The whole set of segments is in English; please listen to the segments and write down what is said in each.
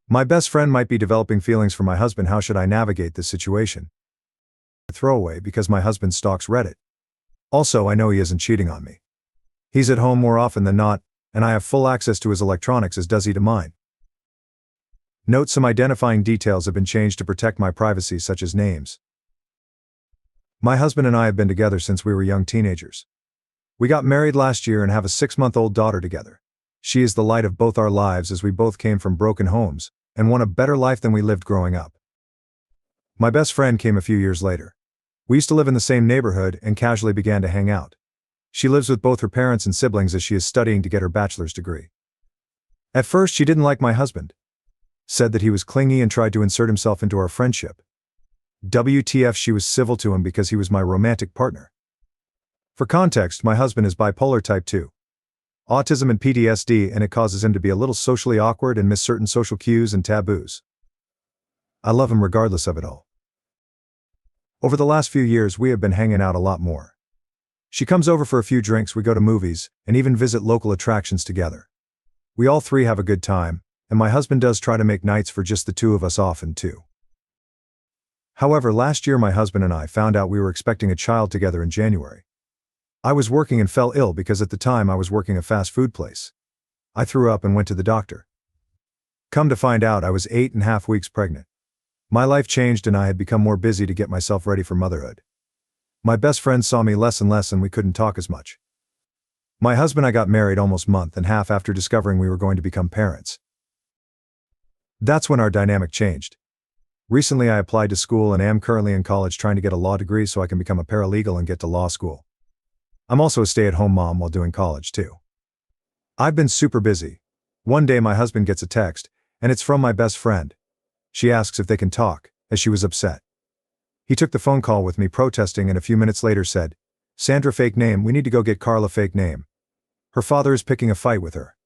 My best friend might be developing feelings for my husband. How should I navigate this situation? Throwaway because my husband stalks Reddit. Also, I know he isn't cheating on me. He's at home more often than not, and I have full access to his electronics as does he to mine. Note: some identifying details have been changed to protect my privacy, such as names. My husband and I have been together since we were young teenagers. We got married last year and have a 6-month-old daughter together. She is the light of both our lives, as we both came from broken homes and want a better life than we lived growing up. My best friend came a few years later. We used to live in the same neighborhood and casually began to hang out. She lives with both her parents and siblings as she is studying to get her bachelor's degree. At first, she didn't like my husband. Said that he was clingy and tried to insert himself into our friendship. WTF, she was civil to him because he was my romantic partner. For context, my husband is bipolar type 2. Autism and PTSD, and it causes him to be a little socially awkward and miss certain social cues and taboos. I love him regardless of it all. Over the last few years, we have been hanging out a lot more. She comes over for a few drinks, we go to movies, and even visit local attractions together. We all three have a good time, and my husband does try to make nights for just the two of us often too. However, last year my husband and I found out we were expecting a child together in January. I was working and fell ill because at the time I was working a fast food place. I threw up and went to the doctor. Come to find out, I was 8.5 weeks pregnant. My life changed and I had become more busy to get myself ready for motherhood. My best friend saw me less and less and we couldn't talk as much. My husband and I got married almost a month and a half after discovering we were going to become parents. That's when our dynamic changed. Recently I applied to school and am currently in college trying to get a law degree so I can become a paralegal and get to law school. I'm also a stay-at-home mom while doing college too. I've been super busy. One day my husband gets a text, and it's from my best friend. She asks if they can talk, as she was upset. He took the phone call with me protesting and a few minutes later said, "Sandra, fake name, we need to go get Karla, fake name. Her father is picking a fight with her."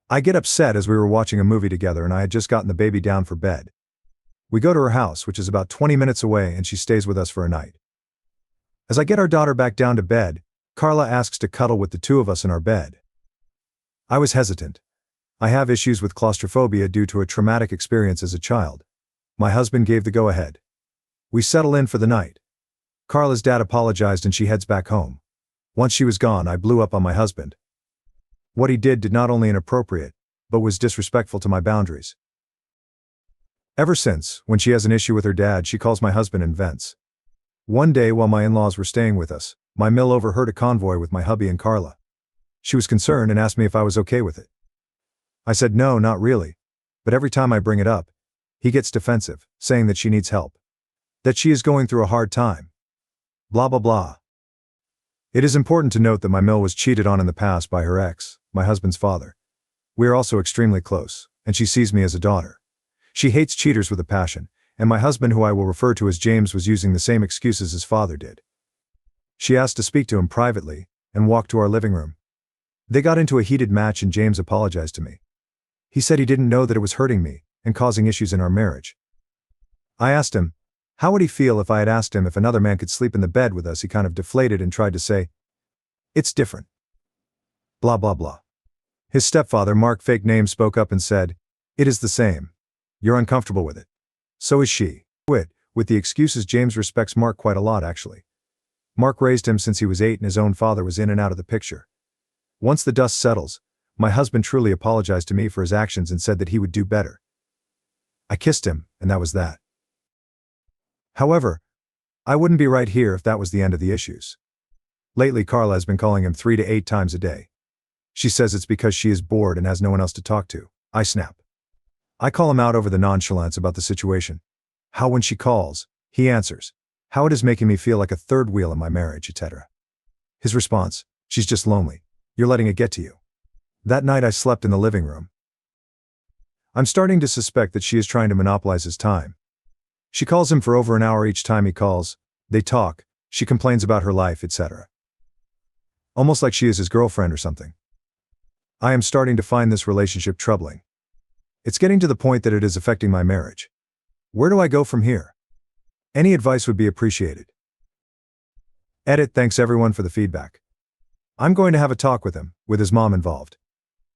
I get upset as we were watching a movie together and I had just gotten the baby down for bed. We go to her house, which is about 20 minutes away, and she stays with us for a night. As I get our daughter back down to bed, Karla asks to cuddle with the two of us in our bed. I was hesitant. I have issues with claustrophobia due to a traumatic experience as a child. My husband gave the go-ahead. We settle in for the night. Karla's dad apologized and she heads back home. Once she was gone, I blew up on my husband. What he did not only inappropriate, but was disrespectful to my boundaries. Ever since, when she has an issue with her dad, she calls my husband and vents. One day while my in-laws were staying with us, my mill overheard a convoy with my hubby and Karla. She was concerned and asked me if I was okay with it. I said no, not really, but every time I bring it up, he gets defensive, saying that she needs help. That she is going through a hard time. Blah blah blah. It is important to note that my mill was cheated on in the past by her ex, my husband's father. We are also extremely close, and she sees me as a daughter. She hates cheaters with a passion, and my husband, who I will refer to as James, was using the same excuses his father did. She asked to speak to him privately, and walked to our living room. They got into a heated match and James apologized to me. He said he didn't know that it was hurting me, and causing issues in our marriage. I asked him, how would he feel if I had asked him if another man could sleep in the bed with us. He kind of deflated and tried to say, "It's different. Blah blah blah." His stepfather, Mark, fake name, spoke up and said, "It is the same. You're uncomfortable with it. So is she." With the excuses. James respects Mark quite a lot actually. Mark raised him since he was 8 and his own father was in and out of the picture. Once the dust settles, my husband truly apologized to me for his actions and said that he would do better. I kissed him, and that was that. However, I wouldn't be right here if that was the end of the issues. Lately Karla has been calling him 3 to 8 times a day. She says it's because she is bored and has no one else to talk to. I snap. I call him out over the nonchalance about the situation. How when she calls, he answers. How it is making me feel like a third wheel in my marriage, etc. His response, she's just lonely. You're letting it get to you. That night I slept in the living room. I'm starting to suspect that she is trying to monopolize his time. She calls him for over an hour each time he calls. They talk, she complains about her life, etc. Almost like she is his girlfriend or something. I am starting to find this relationship troubling. It's getting to the point that it is affecting my marriage. Where do I go from here? Any advice would be appreciated. Edit. Thanks everyone for the feedback. I'm going to have a talk with him, with his mom involved.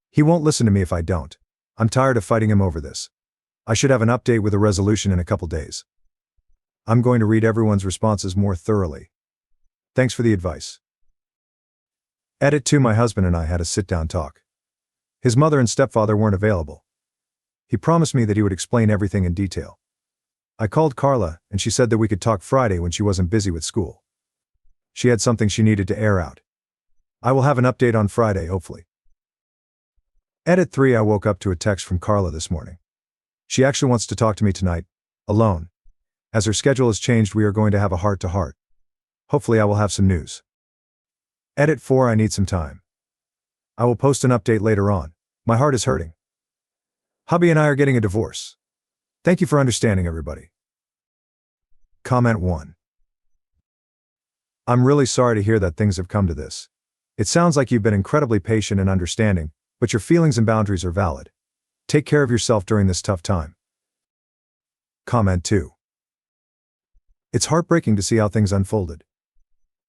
He won't listen to me if I don't. I'm tired of fighting him over this. I should have an update with a resolution in a couple days. I'm going to read everyone's responses more thoroughly. Thanks for the advice. Edit 2. My husband and I had a sit-down talk. His mother and stepfather weren't available. He promised me that he would explain everything in detail. I called Karla, and she said that we could talk Friday when she wasn't busy with school. She had something she needed to air out. I will have an update on Friday, hopefully. Edit 3. I woke up to a text from Karla this morning. She actually wants to talk to me tonight, alone. As her schedule has changed, we are going to have a heart-to-heart. Hopefully I will have some news. Edit 4. I need some time. I will post an update later on. My heart is hurting. Hubby and I are getting a divorce. Thank you for understanding, everybody. Comment 1. I'm really sorry to hear that things have come to this. It sounds like you've been incredibly patient and understanding, but your feelings and boundaries are valid. Take care of yourself during this tough time. Comment 2. It's heartbreaking to see how things unfolded.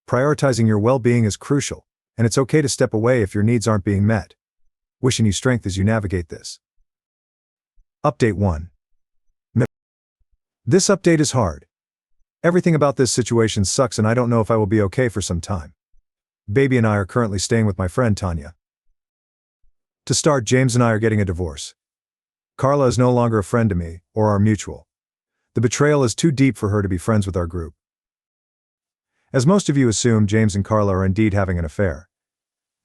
Prioritizing your well-being is crucial, and it's okay to step away if your needs aren't being met. Wishing you strength as you navigate this. Update 1. This update is hard. Everything about this situation sucks and I don't know if I will be okay for some time. Baby and I are currently staying with my friend Tanya. To start, James and I are getting a divorce. Karla is no longer a friend to me, or our mutual. The betrayal is too deep for her to be friends with our group. As most of you assume, James and Karla are indeed having an affair.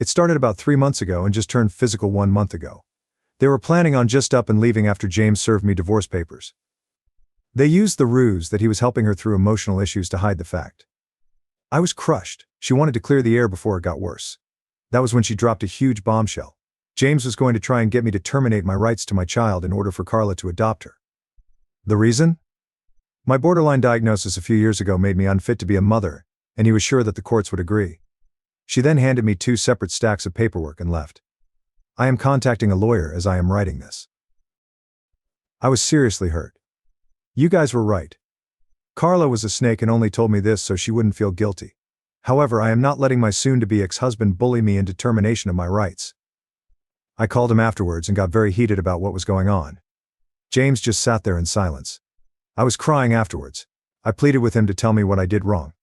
It started about 3 months ago and just turned physical 1 month ago. They were planning on just up and leaving after James served me divorce papers. They used the ruse that he was helping her through emotional issues to hide the fact. I was crushed. She wanted to clear the air before it got worse. That was when she dropped a huge bombshell. James was going to try and get me to terminate my rights to my child in order for Karla to adopt her. The reason? My borderline diagnosis a few years ago made me unfit to be a mother, and he was sure that the courts would agree. She then handed me 2 separate stacks of paperwork and left. I am contacting a lawyer as I am writing this. I was seriously hurt. You guys were right. Karla was a snake and only told me this so she wouldn't feel guilty. However, I am not letting my soon-to-be ex-husband bully me into termination of my rights. I called him afterwards and got very heated about what was going on. James just sat there in silence. I was crying afterwards. I pleaded with him to tell me what I did wrong.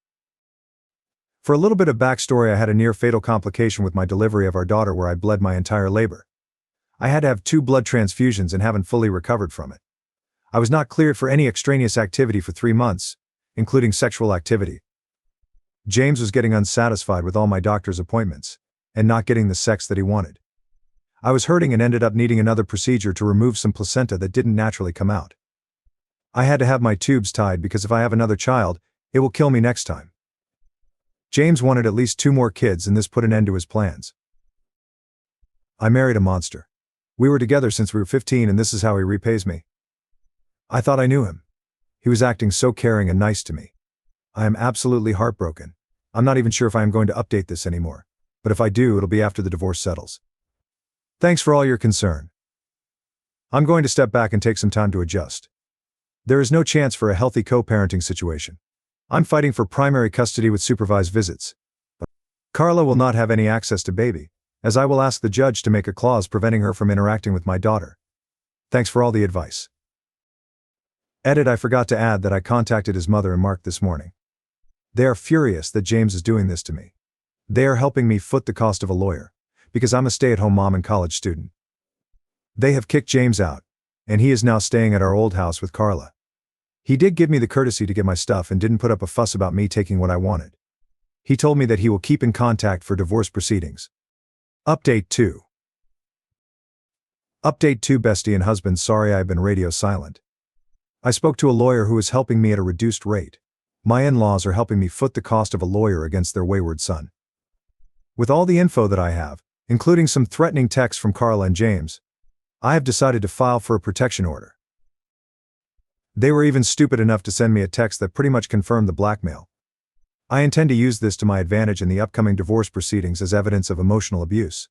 For a little bit of backstory, I had a near-fatal complication with my delivery of our daughter where I bled my entire labor. I had to have 2 blood transfusions and haven't fully recovered from it. I was not cleared for any extraneous activity for 3 months, including sexual activity. James was getting unsatisfied with all my doctor's appointments, and not getting the sex that he wanted. I was hurting and ended up needing another procedure to remove some placenta that didn't naturally come out. I had to have my tubes tied because if I have another child, it will kill me next time. James wanted at least 2 more kids and this put an end to his plans. I married a monster. We were together since we were 15 and this is how he repays me. I thought I knew him. He was acting so caring and nice to me. I am absolutely heartbroken. I'm not even sure if I am going to update this anymore, but if I do, it'll be after the divorce settles. Thanks for all your concern. I'm going to step back and take some time to adjust. There is no chance for a healthy co-parenting situation. I'm fighting for primary custody with supervised visits. But Karla will not have any access to baby, as I will ask the judge to make a clause preventing her from interacting with my daughter. Thanks for all the advice. Edit: I forgot to add that I contacted his mother and Mark this morning. They are furious that James is doing this to me. They are helping me foot the cost of a lawyer, because I'm a stay-at-home mom and college student. They have kicked James out, and he is now staying at our old house with Karla. He did give me the courtesy to get my stuff and didn't put up a fuss about me taking what I wanted. He told me that he will keep in contact for divorce proceedings. Update 2. Update 2. Bestie and husband, sorry I've been radio silent. I spoke to a lawyer who is helping me at a reduced rate. My in-laws are helping me foot the cost of a lawyer against their wayward son. With all the info that I have, including some threatening texts from Karla and James, I have decided to file for a protection order. They were even stupid enough to send me a text that pretty much confirmed the blackmail. I intend to use this to my advantage in the upcoming divorce proceedings as evidence of emotional abuse.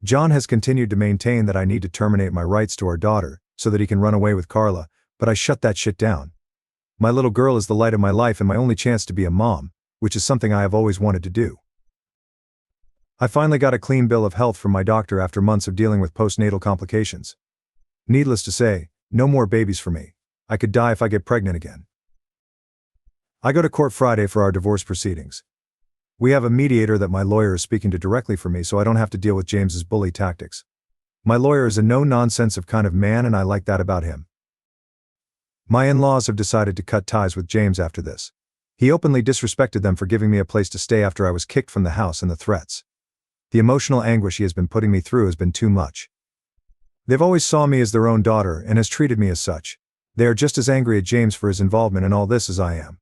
John has continued to maintain that I need to terminate my rights to our daughter so that he can run away with Karla, but I shut that shit down. My little girl is the light of my life and my only chance to be a mom, which is something I have always wanted to do. I finally got a clean bill of health from my doctor after months of dealing with postnatal complications. Needless to say, No more babies for me. I could die if I get pregnant again. I go to court Friday for our divorce proceedings. We have a mediator that my lawyer is speaking to directly for me so I don't have to deal with James's bully tactics. My lawyer is a no-nonsense kind of man and I like that about him. My in-laws have decided to cut ties with James after this. He openly disrespected them for giving me a place to stay after I was kicked from the house and the threats. The emotional anguish he has been putting me through has been too much. They've always saw me as their own daughter and has treated me as such. They are just as angry at James for his involvement in all this as I am.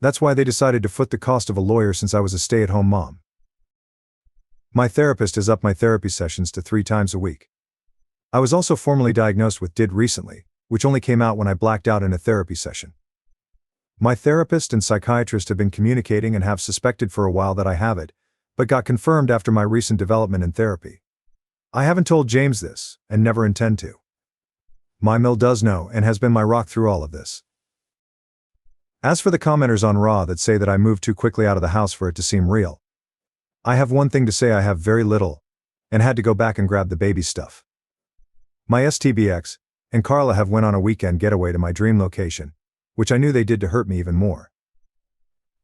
That's why they decided to foot the cost of a lawyer since I was a stay-at-home mom. My therapist has upped my therapy sessions to 3 times a week. I was also formally diagnosed with DID recently, which only came out when I blacked out in a therapy session. My therapist and psychiatrist have been communicating and have suspected for a while that I have it, but got confirmed after my recent development in therapy. I haven't told James this, and never intend to. My mill does know and has been my rock through all of this. As for the commenters on Raw that say that I moved too quickly out of the house for it to seem real, I have one thing to say: I have very little, and had to go back and grab the baby stuff. My STBX and Karla have went on a weekend getaway to my dream location, which I knew they did to hurt me even more.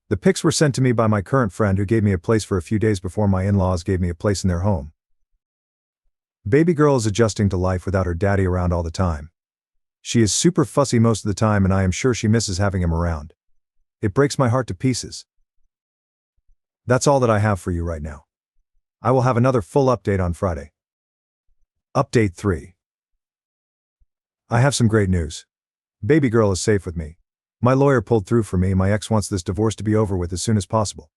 The pics were sent to me by my current friend who gave me a place for a few days before my in-laws gave me a place in their home. Baby girl is adjusting to life without her daddy around all the time. She is super fussy most of the time and I am sure she misses having him around. It breaks my heart to pieces. That's all that I have for you right now. I will have another full update on Friday. Update 3. I have some great news. Baby girl is safe with me. My lawyer pulled through for me. My ex wants this divorce to be over with as soon as possible.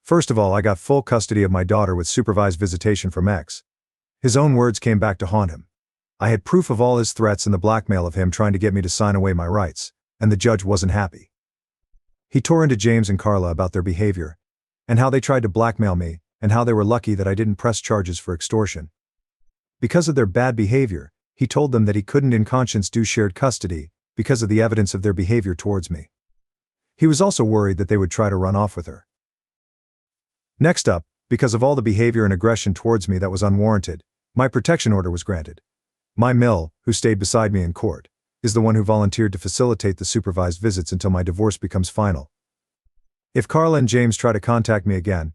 First of all, I got full custody of my daughter with supervised visitation from ex. His own words came back to haunt him. I had proof of all his threats and the blackmail of him trying to get me to sign away my rights, and the judge wasn't happy. He tore into James and Karla about their behavior, and how they tried to blackmail me, and how they were lucky that I didn't press charges for extortion. Because of their bad behavior, he told them that he couldn't in conscience do shared custody, because of the evidence of their behavior towards me. He was also worried that they would try to run off with her. Next up, because of all the behavior and aggression towards me that was unwarranted, my protection order was granted. My mill, who stayed beside me in court, is the one who volunteered to facilitate the supervised visits until my divorce becomes final. If Karla and James try to contact me again,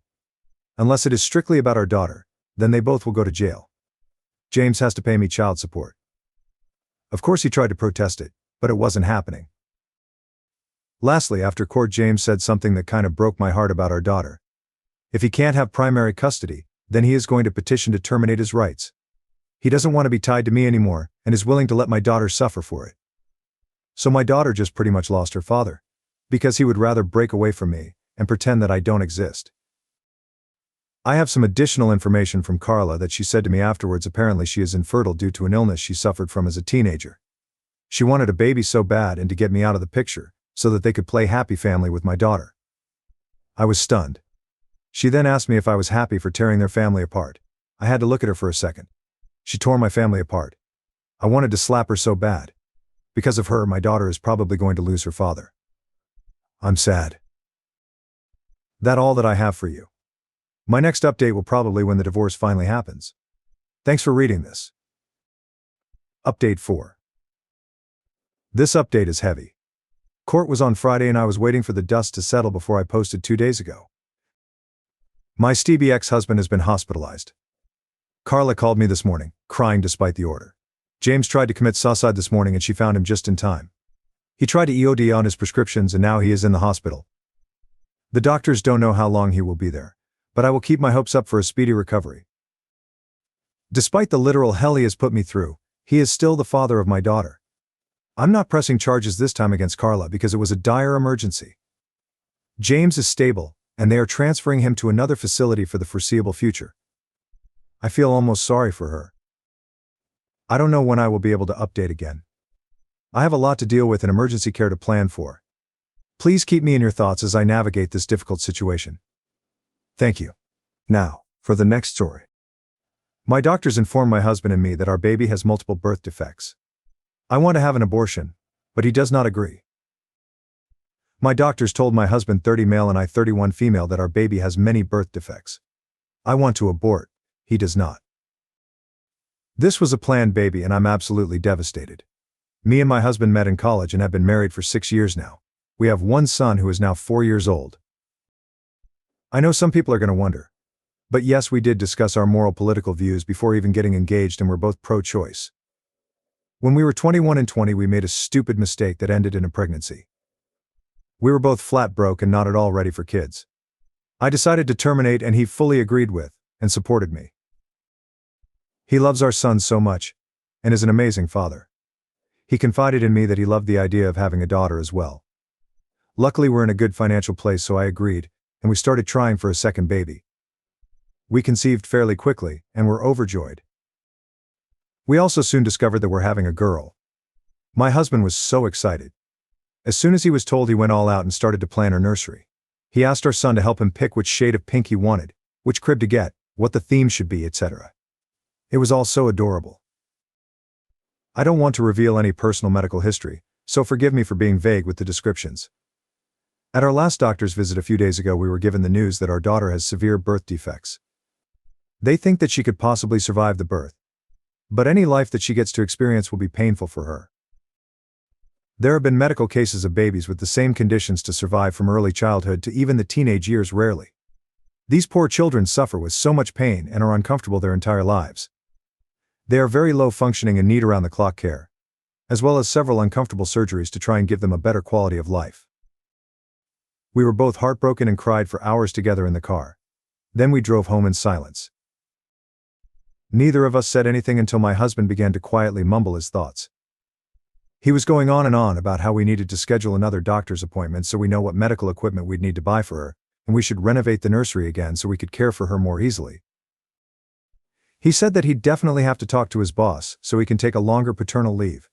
unless it is strictly about our daughter, then they both will go to jail. James has to pay me child support. Of course he tried to protest it, but it wasn't happening. Lastly, after court, James said something that kind of broke my heart about our daughter. If he can't have primary custody, then he is going to petition to terminate his rights. He doesn't want to be tied to me anymore, and is willing to let my daughter suffer for it. So my daughter just pretty much lost her father, because he would rather break away from me, and pretend that I don't exist. I have some additional information from Karla that she said to me afterwards. Apparently she is infertile due to an illness she suffered from as a teenager. She wanted a baby so bad and to get me out of the picture, so that they could play happy family with my daughter. I was stunned. She then asked me if I was happy for tearing their family apart. I had to look at her for a second. She tore my family apart. I wanted to slap her so bad. Because of her, my daughter is probably going to lose her father. I'm sad. That's all that I have for you. My next update will probably when the divorce finally happens. Thanks for reading this. Update 4. This update is heavy. Court was on Friday and I was waiting for the dust to settle before I posted 2 days ago. My STB ex-husband has been hospitalized. Karla called me this morning, crying despite the order. James tried to commit suicide this morning and she found him just in time. He tried to EOD on his prescriptions and now he is in the hospital. The doctors don't know how long he will be there, but I will keep my hopes up for a speedy recovery. Despite the literal hell he has put me through, he is still the father of my daughter. I'm not pressing charges this time against Karla because it was a dire emergency. James is stable, and they are transferring him to another facility for the foreseeable future. I feel almost sorry for her. I don't know when I will be able to update again. I have a lot to deal with and emergency care to plan for. Please keep me in your thoughts as I navigate this difficult situation. Thank you. Now, for the next story. My doctors informed my husband and me that our baby has multiple birth defects. I want to have an abortion, but he does not agree. My doctors told my husband 30 male and I 31 female that our baby has many birth defects. I want to abort. He does not. This was a planned baby and I'm absolutely devastated. Me and my husband met in college and have been married for 6 years now. We have one son who is now 4 years old. I know some people are going to wonder. But yes, we did discuss our moral political views before even getting engaged and we're both pro-choice. When we were 21 and 20, we made a stupid mistake that ended in a pregnancy. We were both flat broke and not at all ready for kids. I decided to terminate and he fully agreed with and supported me. He loves our son so much and is an amazing father. He confided in me that he loved the idea of having a daughter as well. Luckily, we're in a good financial place, so I agreed, and we started trying for a second baby. We conceived fairly quickly and were overjoyed. We also soon discovered that we're having a girl. My husband was so excited. As soon as he was told, he went all out and started to plan our nursery. He asked our son to help him pick which shade of pink he wanted, which crib to get, what the theme should be, etc. It was all so adorable. I don't want to reveal any personal medical history, so forgive me for being vague with the descriptions. At our last doctor's visit a few days ago, we were given the news that our daughter has severe birth defects. They think that she could possibly survive the birth, but any life that she gets to experience will be painful for her. There have been medical cases of babies with the same conditions to survive from early childhood to even the teenage years rarely. These poor children suffer with so much pain and are uncomfortable their entire lives. They are very low functioning and need around-the-clock care, as well as several uncomfortable surgeries to try and give them a better quality of life. We were both heartbroken and cried for hours together in the car. Then we drove home in silence. Neither of us said anything until my husband began to quietly mumble his thoughts. He was going on and on about how we needed to schedule another doctor's appointment so we know what medical equipment we'd need to buy for her, and we should renovate the nursery again so we could care for her more easily. He said that he'd definitely have to talk to his boss so he can take a longer paternal leave.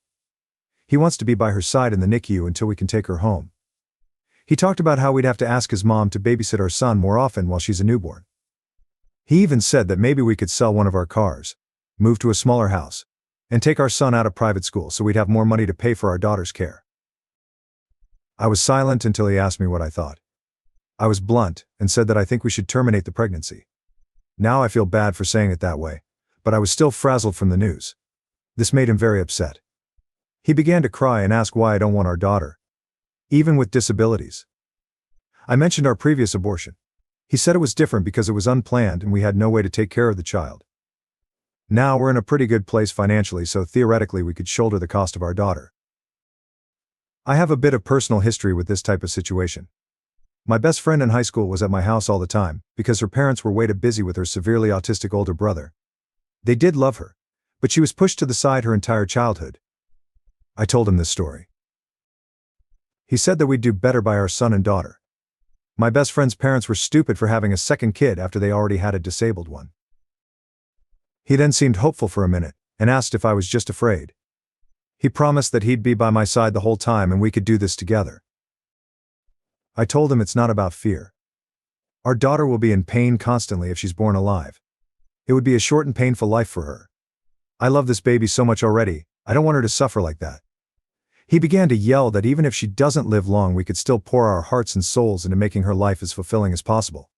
He wants to be by her side in the NICU until we can take her home. He talked about how we'd have to ask his mom to babysit our son more often while she's a newborn. He even said that maybe we could sell one of our cars, move to a smaller house, and take our son out of private school so we'd have more money to pay for our daughter's care. I was silent until he asked me what I thought. I was blunt and said that I think we should terminate the pregnancy. Now I feel bad for saying it that way, but I was still frazzled from the news. This made him very upset. He began to cry and ask why I don't want our daughter, even with disabilities. I mentioned our previous abortion. He said it was different because it was unplanned and we had no way to take care of the child. Now we're in a pretty good place financially, so theoretically we could shoulder the cost of our daughter. I have a bit of personal history with this type of situation. My best friend in high school was at my house all the time because her parents were way too busy with her severely autistic older brother. They did love her, but she was pushed to the side her entire childhood. I told him this story. He said that we'd do better by our son and daughter. My best friend's parents were stupid for having a second kid after they already had a disabled one. He then seemed hopeful for a minute and asked if I was just afraid. He promised that he'd be by my side the whole time and we could do this together. I told him it's not about fear. Our daughter will be in pain constantly if she's born alive. It would be a short and painful life for her. I love this baby so much already, I don't want her to suffer like that. He began to yell that even if she doesn't live long, we could still pour our hearts and souls into making her life as fulfilling as possible.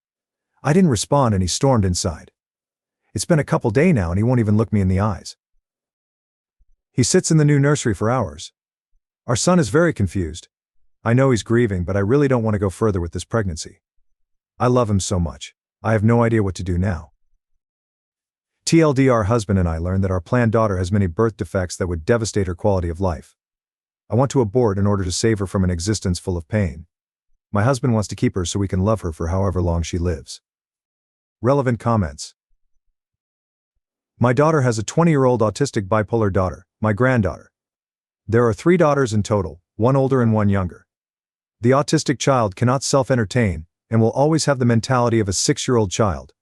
I didn't respond and he stormed inside. It's been a couple days now and he won't even look me in the eyes. He sits in the new nursery for hours. Our son is very confused. I know he's grieving, but I really don't want to go further with this pregnancy. I love him so much. I have no idea what to do now. TLD, our husband and I learned that our planned daughter has many birth defects that would devastate her quality of life. I want to abort in order to save her from an existence full of pain. My husband wants to keep her so we can love her for however long she lives. Relevant comments. My daughter has a 20-year-old autistic bipolar daughter, my granddaughter. There are 3 daughters in total, one older and one younger. The autistic child cannot self-entertain and will always have the mentality of a 6-year-old child.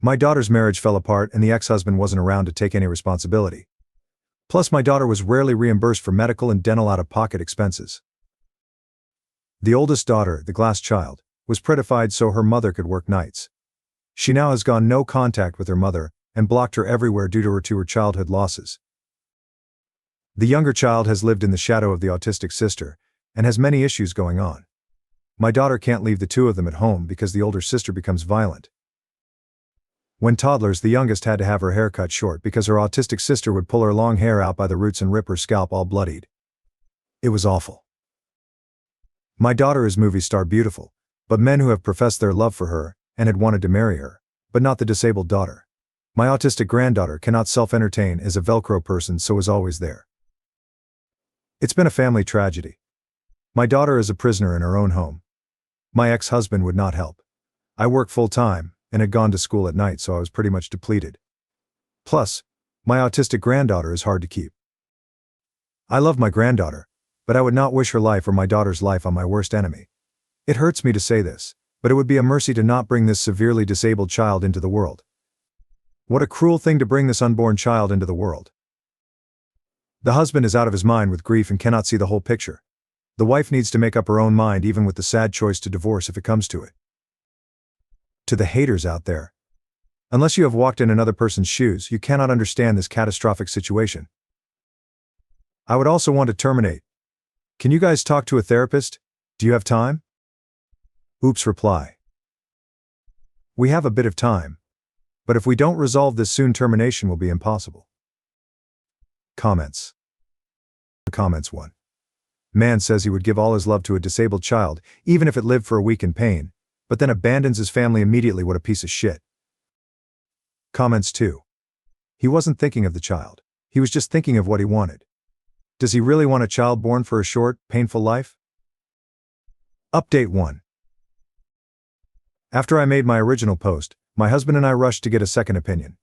My daughter's marriage fell apart and the ex-husband wasn't around to take any responsibility. Plus, my daughter was rarely reimbursed for medical and dental out-of-pocket expenses. The oldest daughter, the glass child, was prettified so her mother could work nights. She now has gone no contact with her mother and blocked her everywhere due to her childhood losses. The younger child has lived in the shadow of the autistic sister and has many issues going on. My daughter can't leave the two of them at home because the older sister becomes violent. When toddlers, the youngest had to have her hair cut short because her autistic sister would pull her long hair out by the roots and rip her scalp all bloodied. It was awful. My daughter is movie star beautiful, but men who have professed their love for her and had wanted to marry her, but not the disabled daughter. My autistic granddaughter cannot self-entertain as a Velcro person, so is always there. It's been a family tragedy. My daughter is a prisoner in her own home. My ex-husband would not help. I work full-time and had gone to school at night, so I was pretty much depleted. Plus, my autistic granddaughter is hard to keep. I love my granddaughter, but I would not wish her life or my daughter's life on my worst enemy. It hurts me to say this, but it would be a mercy to not bring this severely disabled child into the world. What a cruel thing to bring this unborn child into the world. The husband is out of his mind with grief and cannot see the whole picture. The wife needs to make up her own mind, even with the sad choice to divorce if it comes to it. To the haters out there, unless you have walked in another person's shoes, you cannot understand this catastrophic situation. I would also want to terminate. Can you guys talk to a therapist? Do you have time? Oops reply. We have a bit of time, but if we don't resolve this soon, termination will be impossible. Comments. Comments 1. Man says he would give all his love to a disabled child, even if it lived for a week in pain, but then abandons his family immediately. What a piece of shit. Comments 2. He wasn't thinking of the child. He was just thinking of what he wanted. Does he really want a child born for a short, painful life? Update 1. After I made my original post, my husband and I rushed to get a second opinion.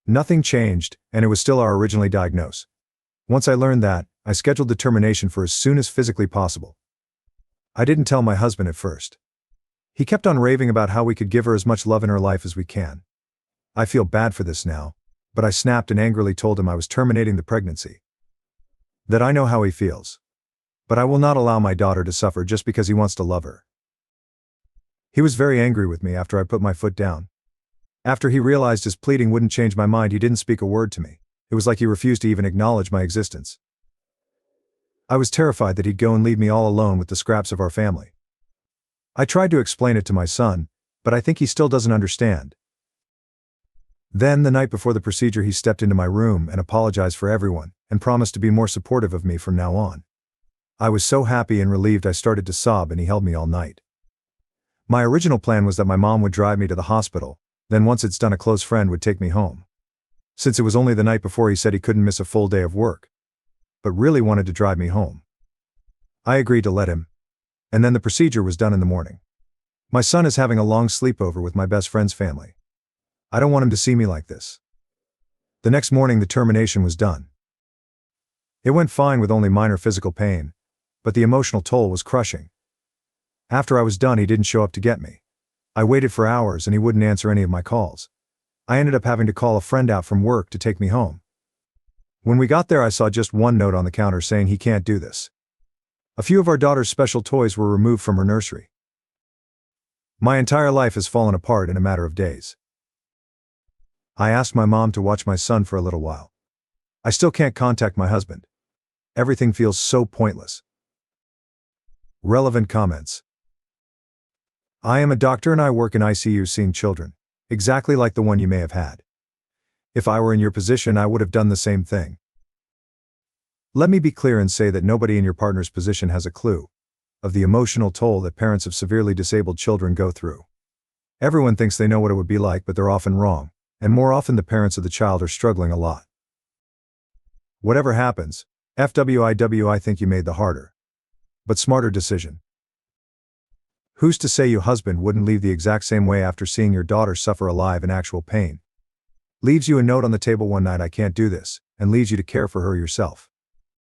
Nothing changed, and it was still our originally diagnosed. Once I learned that, I scheduled the termination for as soon as physically possible. I didn't tell my husband at first. He kept on raving about how we could give her as much love in her life as we can. I feel bad for this now, but I snapped and angrily told him I was terminating the pregnancy. That I know how he feels. But I will not allow my daughter to suffer just because he wants to love her. He was very angry with me after I put my foot down. After he realized his pleading wouldn't change my mind, he didn't speak a word to me. It was like he refused to even acknowledge my existence. I was terrified that he'd go and leave me all alone with the scraps of our family. I tried to explain it to my son, but I think he still doesn't understand. Then, the night before the procedure, he stepped into my room and apologized for everyone, and promised to be more supportive of me from now on. I was so happy and relieved I started to sob, and he held me all night. My original plan was that my mom would drive me to the hospital, then once it's done a close friend would take me home. Since it was only the night before, he said he couldn't miss a full day of work, but really wanted to drive me home. I agreed to let him, and then the procedure was done in the morning. My son is having a long sleepover with my best friend's family. I don't want him to see me like this. The next morning the termination was done. It went fine with only minor physical pain, but the emotional toll was crushing. After I was done, he didn't show up to get me. I waited for hours and he wouldn't answer any of my calls. I ended up having to call a friend out from work to take me home. When we got there, I saw just one note on the counter saying he can't do this. A few of our daughter's special toys were removed from her nursery. My entire life has fallen apart in a matter of days. I asked my mom to watch my son for a little while. I still can't contact my husband. Everything feels so pointless. Relevant comments. I am a doctor and I work in ICU seeing children, exactly like the one you may have had. If I were in your position, I would have done the same thing. Let me be clear and say that nobody in your partner's position has a clue of the emotional toll that parents of severely disabled children go through. Everyone thinks they know what it would be like, but they're often wrong, and more often the parents of the child are struggling a lot. Whatever happens, FWIW, I think you made the harder, but smarter decision. Who's to say your husband wouldn't leave the exact same way after seeing your daughter suffer alive in actual pain? Leaves you a note on the table one night, I can't do this, and leaves you to care for her yourself.